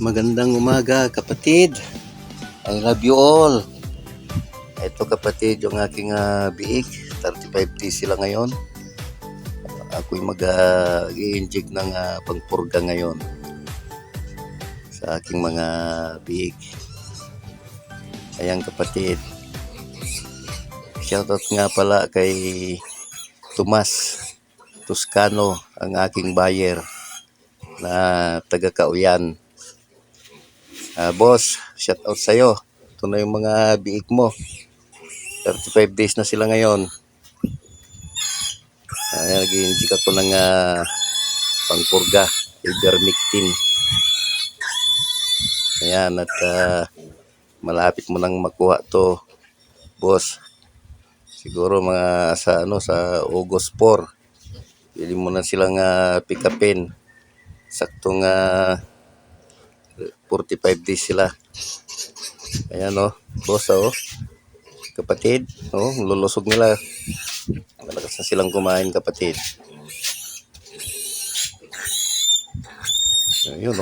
Magandang umaga kapatid. I love you all. Ito kapatid yung aking biik. 35 days sila ngayon. Ako'y mag-i-inject ng pangpurga ngayon sa aking mga biik. Ayan kapatid. Shoutout nga pala kay Tomas Toscano, ang aking buyer na taga-Cauyan. Boss, shoutout sa'yo. Ito na yung mga biik mo. 35 days na sila ngayon. Nag-i-inject ako ng pangpurga, ivermectin. Ayan, at malapit mo nang makuha to, boss. Siguro mga sa August 4. Pili mo na silang pick upin. Saktong 45 days sila. Ayan boss kapatid, lulusog nila. Malakas na silang kumain kapatid. Ayun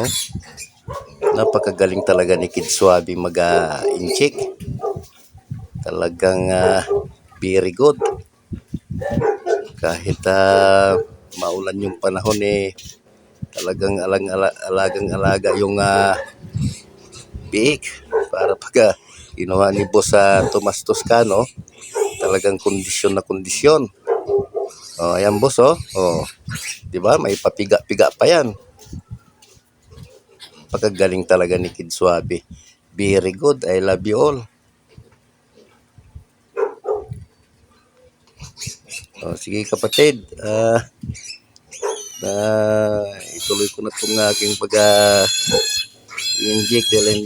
napakagaling talaga ni Kid Suabe mag-inject. Talagang very good. Kahit maulan yung panahon talagang alagang-alaga yung biik para pag ginawa ni Boss Tomas Toscano, talagang kondisyon na kondisyon. Ayan boss di ba? May papiga-piga pa yan. Pagkagaling talaga ni Kid Suabe. Very good. I love you all. Sige kapatid, ituloy ko na itong aking pag-inject dahil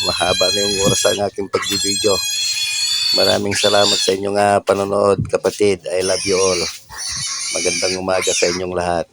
mahaba na yung oras ang aking pag-video. Maraming salamat sa inyong panonood kapatid. I love you all. Magandang umaga sa inyong lahat.